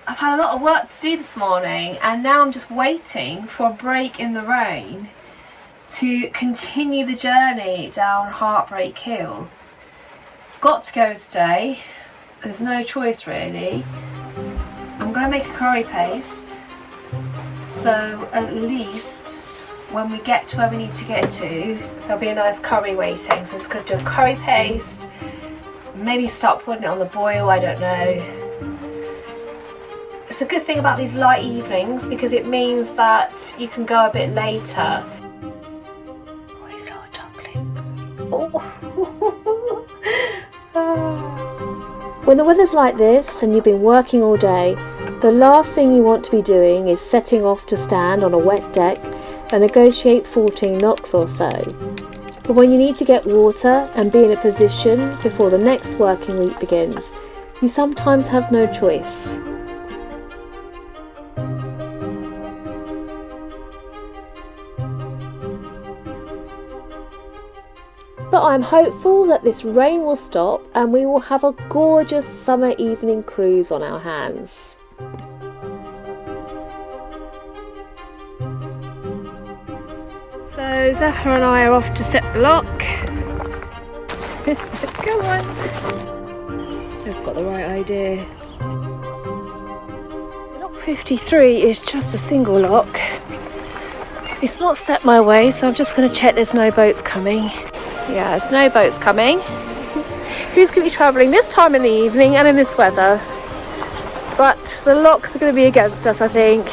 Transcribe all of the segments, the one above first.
I've had a lot of work to do this morning, and now I'm just waiting for a break in the rain to continue the journey down Heartbreak Hill. Got to go today, there's no choice really. I'm going to make a curry paste, so at least when we get to where we need to get to, there'll be a nice curry waiting. So I'm just going to do a curry paste, maybe start putting it on the boil, I don't know. It's a good thing about these light evenings because it means that you can go a bit later. Oh, these little ducklings. Oh. When the weather's like this and you've been working all day, the last thing you want to be doing is setting off to stand on a wet deck and negotiate 14 knocks or so. But when you need to get water and be in a position before the next working week begins, you sometimes have no choice. But I'm hopeful that this rain will stop and we will have a gorgeous summer evening cruise on our hands. So Zephyr and I are off to set the lock. Come on. They've got the right idea. Lock 53 is just a single lock. It's not set my way, so I'm just going to check there's no boats coming. Yeah, there's no boats coming. Who's going to be travelling this time in the evening and in this weather? But the locks are going to be against us, I think.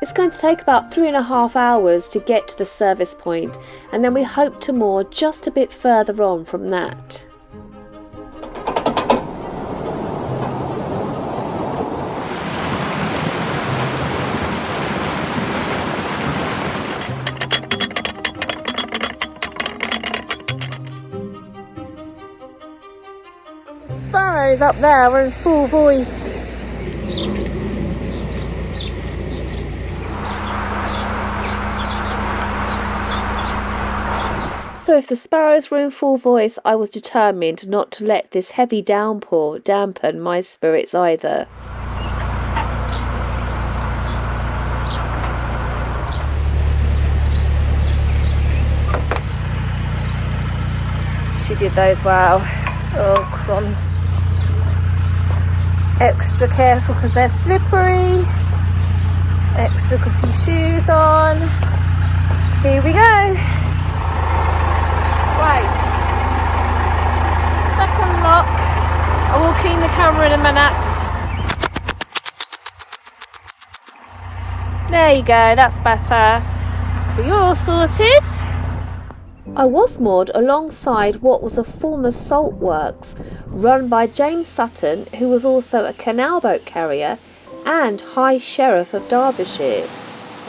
It's going to take about 3.5 hours to get to the service point, and then we hope to moor just a bit further on from that. Sparrows up there are in full voice. So if the sparrows were in full voice, I was determined not to let this heavy downpour dampen my spirits either. She did those well. Oh, crumbs. Extra careful because they're slippery. Extra good shoes on. Here we go. Right. Second lock. I will clean the camera in a minute. There you go, that's better. So you're all sorted. I was moored alongside what was a former salt works run by James Sutton, who was also a canal boat carrier and High Sheriff of Derbyshire.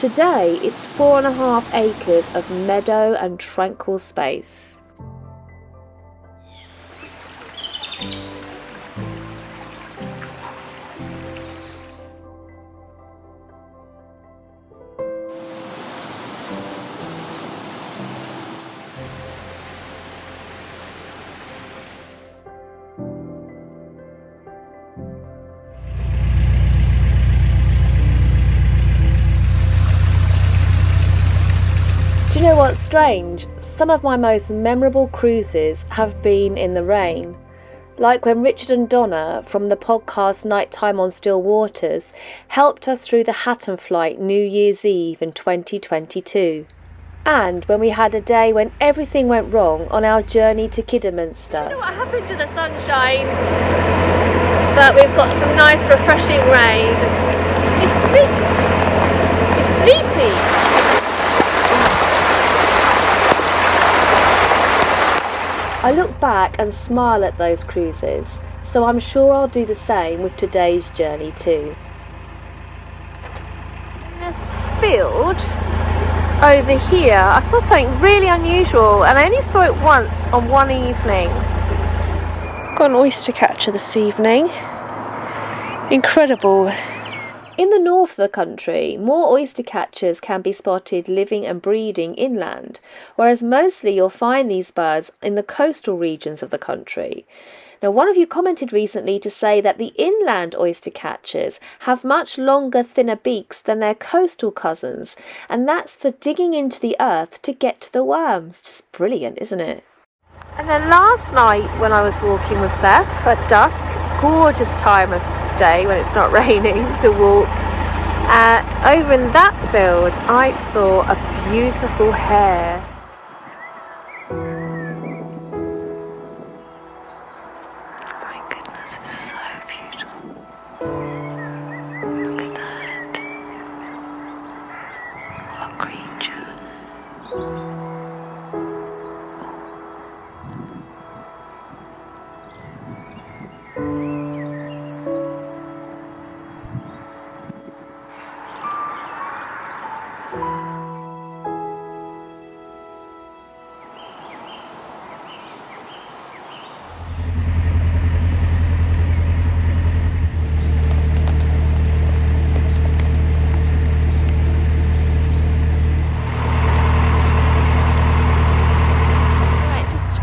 Today it's 4.5 acres of meadow and tranquil space. Do you know what's strange? Some of my most memorable cruises have been in the rain. Like when Richard and Donna from the podcast Nighttime on Still Waters helped us through the Hatton flight New Year's Eve in 2022. And when we had a day when everything went wrong on our journey to Kidderminster. I don't know what happened to the sunshine, but we've got some nice refreshing rain. It's sleety. I look back and smile at those cruises, so I'm sure I'll do the same with today's journey too. In this field over here, I saw something really unusual and I only saw it once on one evening. Got an oyster catcher this evening. Incredible. In the north of the country, more oyster catchers can be spotted living and breeding inland, whereas mostly you'll find these birds in the coastal regions of the country. Now, one of you commented recently to say that the inland oyster catchers have much longer, thinner beaks than their coastal cousins, and that's for digging into the earth to get to the worms. Just brilliant, isn't it? And then last night when I was walking with Seth at dusk, gorgeous time of day when it's not raining to walk, over in that field I saw a beautiful hare. My goodness, it's so beautiful. Look at that. What a creature.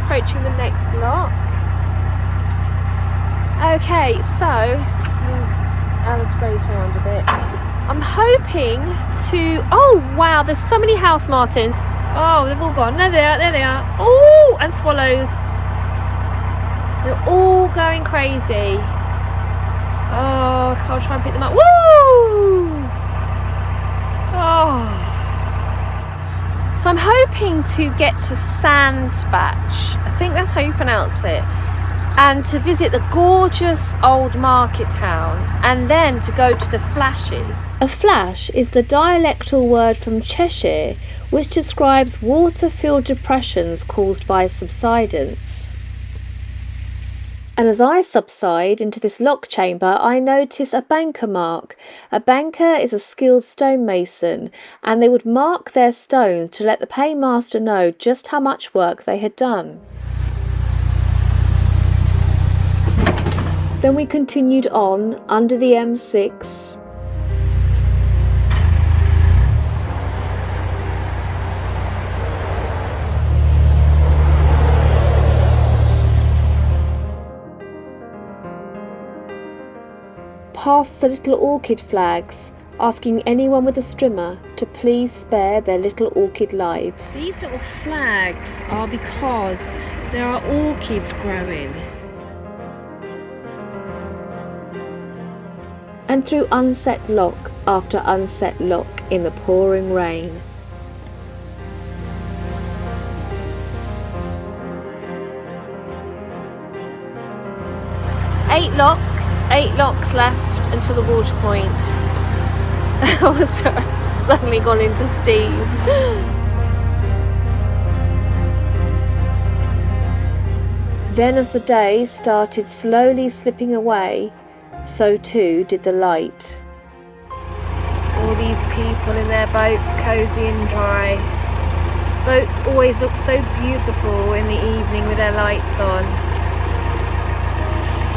Approaching the next lock. Okay, so let's just move Alexbird around a bit. I'm hoping to. Oh wow, there's so many house martins. Oh, they've all gone. There they are. There they are. Oh, and swallows. They're all going crazy. Oh, I'll try and pick them up. Woo! Oh. So I'm hoping to get to Sandbach, I think that's how you pronounce it, and to visit the gorgeous old market town, and then to go to the flashes. A flash is the dialectal word from Cheshire which describes water-filled depressions caused by subsidence. And as I subside into this lock chamber, I notice a banker mark. A banker is a skilled stonemason, and they would mark their stones to let the paymaster know just how much work they had done. Then we continued on under the M6. Past the little orchid flags, asking anyone with a strimmer to please spare their little orchid lives. These little flags are because there are orchids growing. And through unset lock after unset lock in the pouring rain. Eight locks left until the water point. Suddenly gone into steam. Then as the day started slowly slipping away, so too did the light. All these people in their boats, cosy and dry. Boats always look so beautiful in the evening with their lights on.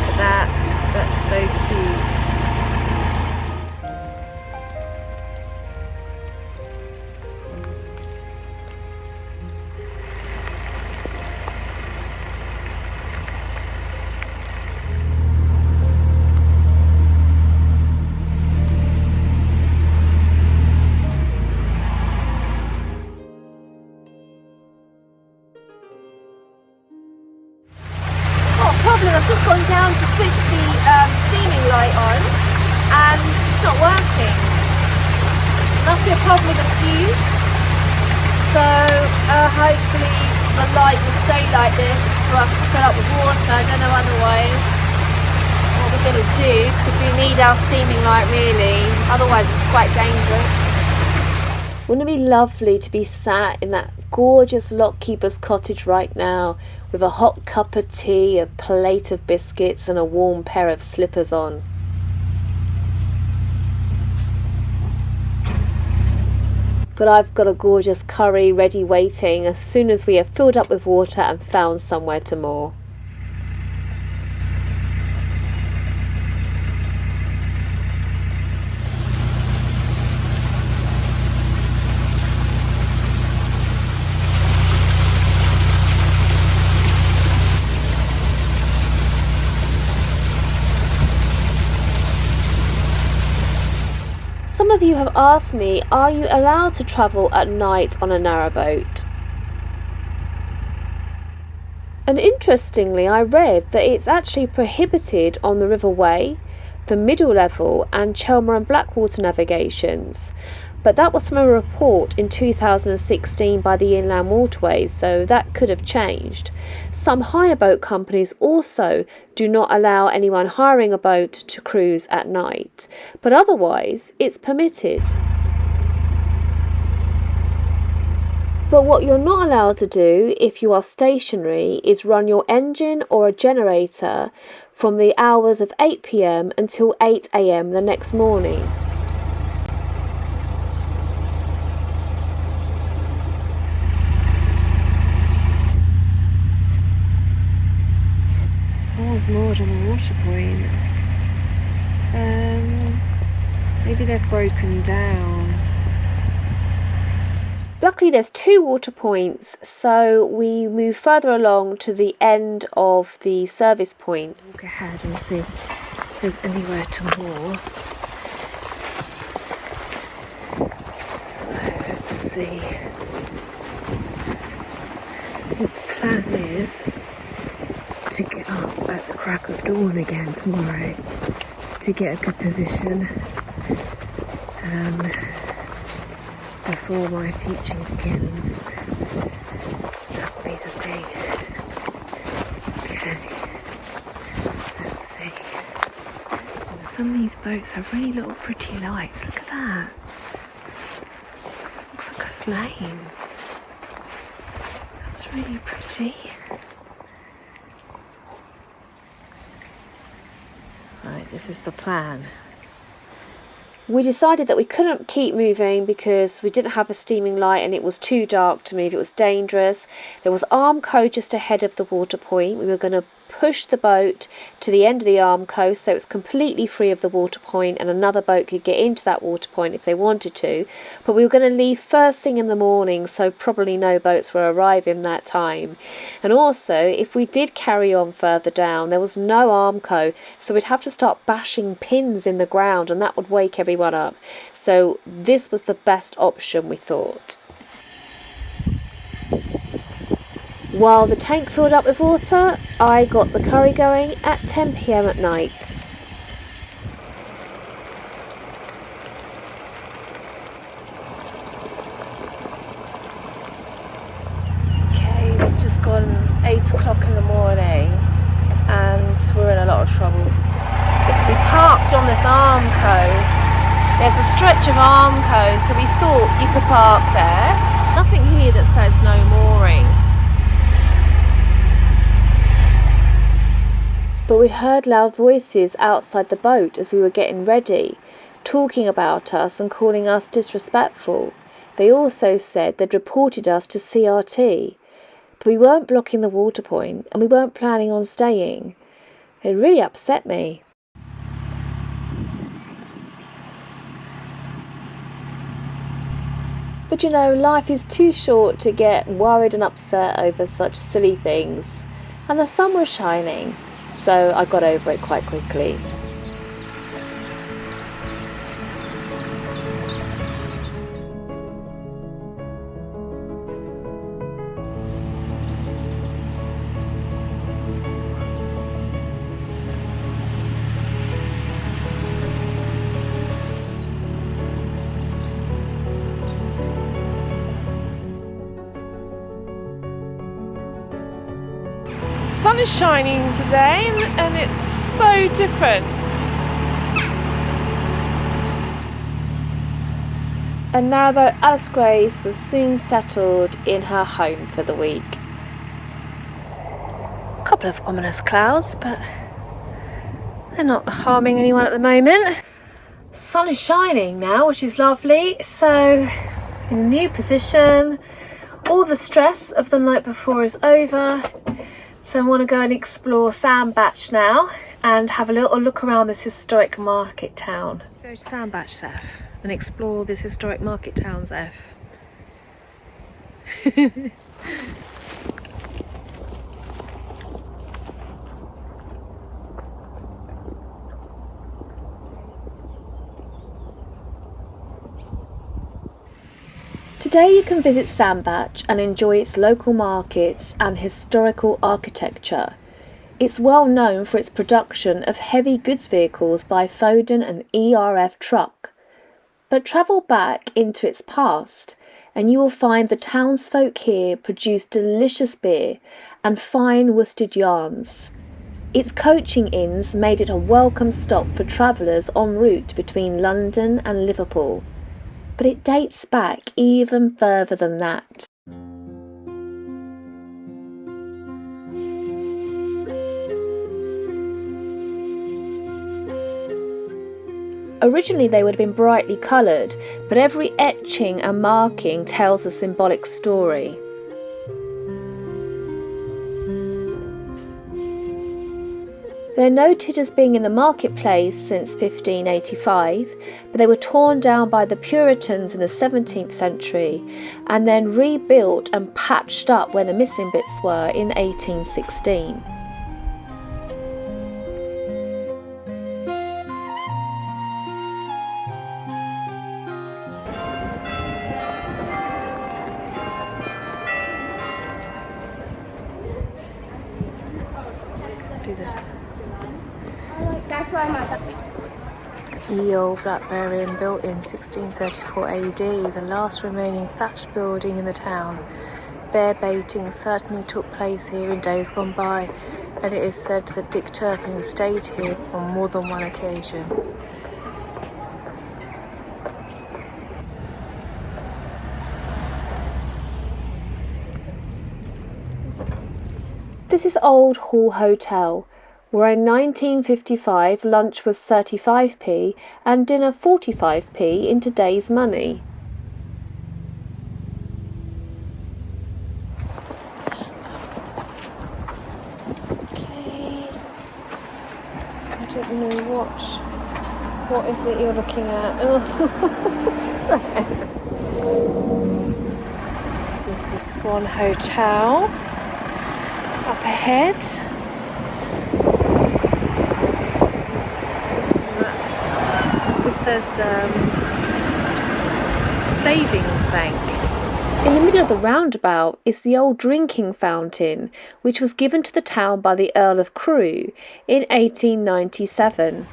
Look at that's so cute. I've just gone down to switch the steaming light on and it's not working. Must be a problem with the fuse. So hopefully the light will stay like this for us to fill up with water. I don't know otherwise what we're going to do, because we need our steaming light really, otherwise it's quite dangerous. Wouldn't it be lovely to be sat in that gorgeous lockkeeper's cottage right now with a hot cup of tea, a plate of biscuits and a warm pair of slippers on? But I've got a gorgeous curry ready waiting as soon as we have filled up with water and found somewhere to moor. you have asked me, are you allowed to travel at night on a narrowboat? And interestingly, I read that it's actually prohibited on the River Wey, the Middle Level and Chelmer and Blackwater navigations. But that was from a report in 2016 by the Inland Waterways, so that could have changed. Some hire boat companies also do not allow anyone hiring a boat to cruise at night, but otherwise it's permitted. But what you're not allowed to do if you are stationary is run your engine or a generator from the hours of 8 p.m. until 8 a.m. the next morning. Someone's moored on the water point. Maybe they've broken down. Luckily there's 2 water points, so we move further along to the end of the service point. Walk ahead and see if there's anywhere to moor. So let's see. The plan is to get up at the crack of dawn again tomorrow to get a good position before my teaching begins. That'll be the thing. Okay, let's see. Some of these boats have really little pretty lights. Look at that. Looks like a flame. That's really pretty. Right, this is the plan. We decided that we couldn't keep moving because we didn't have a steaming light and it was too dark to move. It was dangerous. There was Armco just ahead of the water point. We were going to push the boat to the end of the Armco so it's completely free of the water point and another boat could get into that water point if they wanted to. But we were going to leave first thing in the morning, so probably no boats will arrive in that time. And also, if we did carry on further down, there was no Armco, so we'd have to start bashing pins in the ground and that would wake everyone up. So this was the best option, we thought. While the tank filled up with water, I got the curry going at 10 p.m. at night. Okay, it's just gone 8 o'clock in the morning and we're in a lot of trouble. We parked on this Armco. There's a stretch of Armco, so we thought you could park there. Nothing here that says no mooring. But we'd heard loud voices outside the boat as we were getting ready, talking about us and calling us disrespectful. They also said they'd reported us to CRT, but we weren't blocking the water point and we weren't planning on staying. It really upset me. But you know, life is too short to get worried and upset over such silly things. And the sun was shining. So I got over it quite quickly. The sun is shining today and it's so different. And Narrowboat Alice Grace was soon settled in her home for the week. A couple of ominous clouds, but they're not harming anyone at the moment. Sun is shining now, which is lovely. So, in a new position, all the stress of the night before is over. So I want to go and explore Sandbach now and have a little look around this historic market town. Go to Sandbach, Zeph, and explore this historic market town, Zeph. Today you can visit Sandbach and enjoy its local markets and historical architecture. It's well known for its production of heavy goods vehicles by Foden and ERF Truck. But travel back into its past and you will find the townsfolk here produce delicious beer and fine worsted yarns. Its coaching inns made it a welcome stop for travellers en route between London and Liverpool. But it dates back even further than that. Originally they would have been brightly coloured, but every etching and marking tells a symbolic story. They're noted as being in the marketplace since 1585, but they were torn down by the Puritans in the 17th century and then rebuilt and patched up where the missing bits were in 1816. The old Blackberry Inn, built in 1634 AD, the last remaining thatched building in the town. Bear baiting certainly took place here in days gone by, and it is said that Dick Turpin stayed here on more than one occasion. This is Old Hall Hotel, where in 1955 lunch was 35p and dinner 45p in today's money. Okay, I don't know what is it you're looking at? So, this is the Swan Hotel up ahead. This says Savings Bank. In the middle of the roundabout is the old drinking fountain, which was given to the town by the Earl of Crewe in 1897.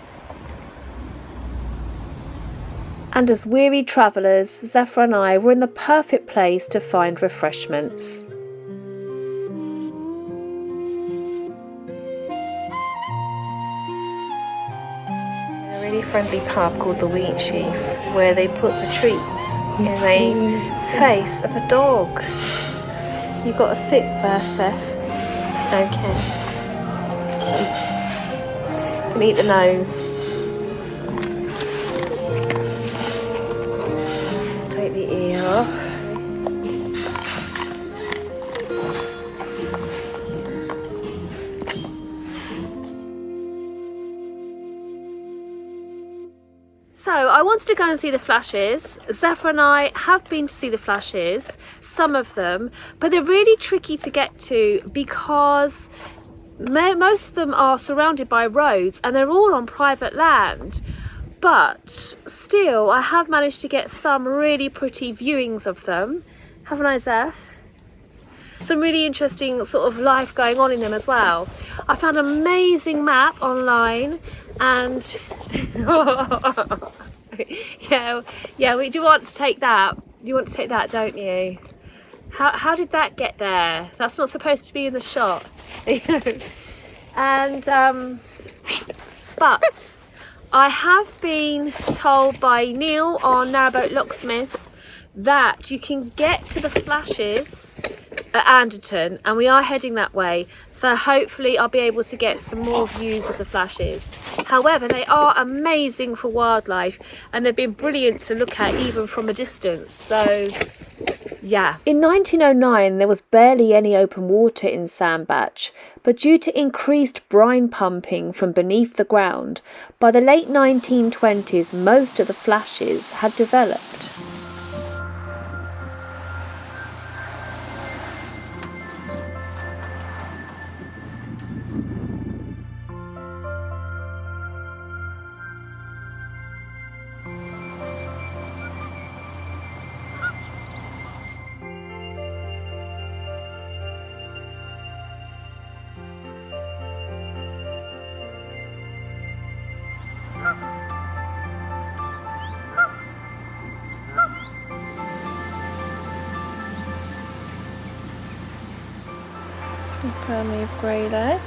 And as weary travellers, Zephyr and I were in the perfect place to find refreshments. Friendly pub called the Wheat Sheaf, where they put the treats in the face of a dog. You've got to sit there, Seth. Okay. Meet the nose. Let's take the ear off. So I wanted to go and see the flashes. Zephyr and I have been to see the flashes, some of them, but they're really tricky to get to because most of them are surrounded by roads and they're all on private land. But still, I have managed to get some really pretty viewings of them. Haven't I, Zeph? Some really interesting sort of life going on in them as well. I found an amazing map online and yeah, we do want to take that. You want to take that, don't you? How did that get there? That's not supposed to be in the shot. And but I have been told by Neil on Narrowboat Locksmith that you can get to the flashes at Anderton, and we are heading that way, so hopefully I'll be able to get some more views of the flashes. However, they are amazing for wildlife and they've been brilliant to look at even from a distance, so yeah. In 1909 there was barely any open water in Sandbach, but due to increased brine pumping from beneath the ground, by the late 1920s most of the flashes had developed. family of greylag.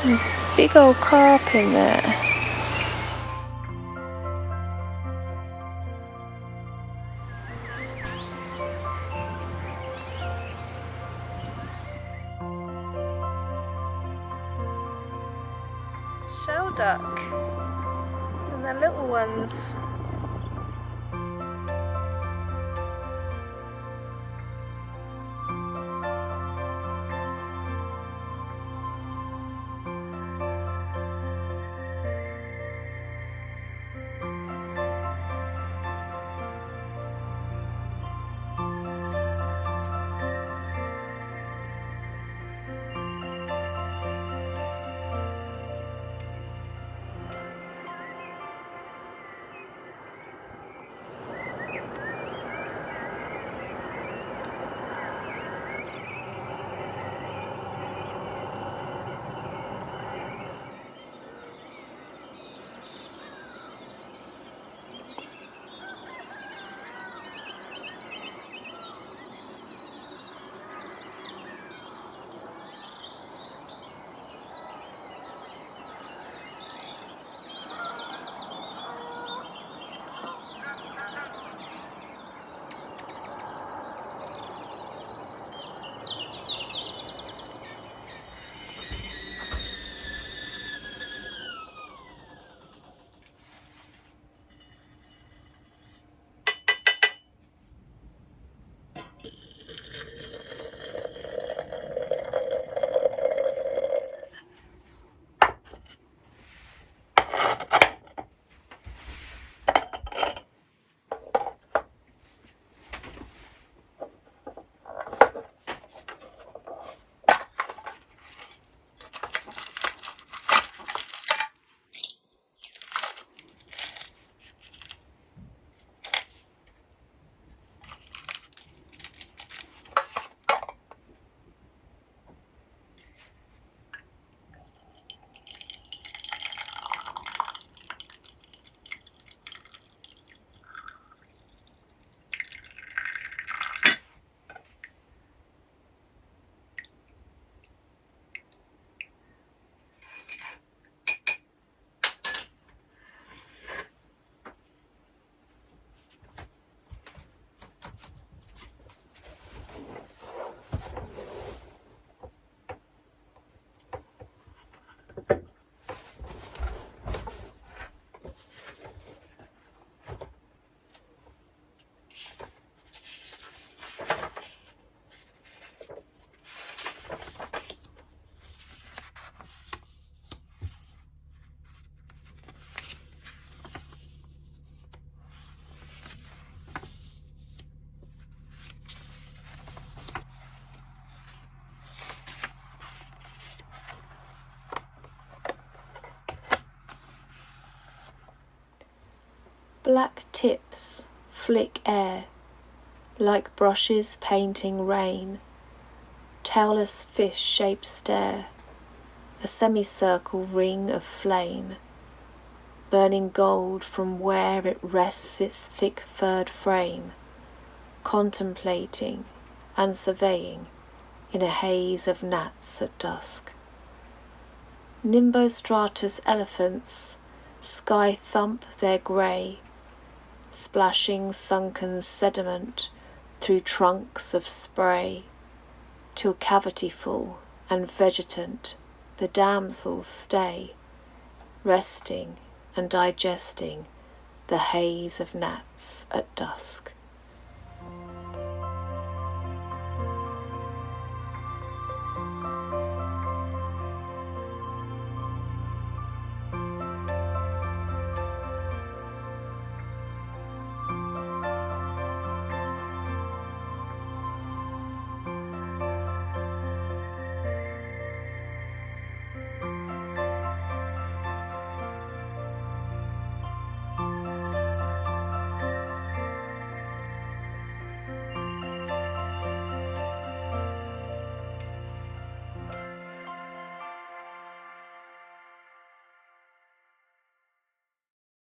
There's big old carp in there. Shell duck. And the little ones. Black tips flick air, like brushes painting rain. Tailless fish-shaped stare, a semicircle ring of flame, burning gold from where it rests its thick-furred frame, contemplating and surveying in a haze of gnats at dusk. Nimbostratus elephants sky thump their grey, splashing sunken sediment through trunks of spray, till cavity-full and vegetant the damsels stay, resting and digesting the haze of gnats at dusk.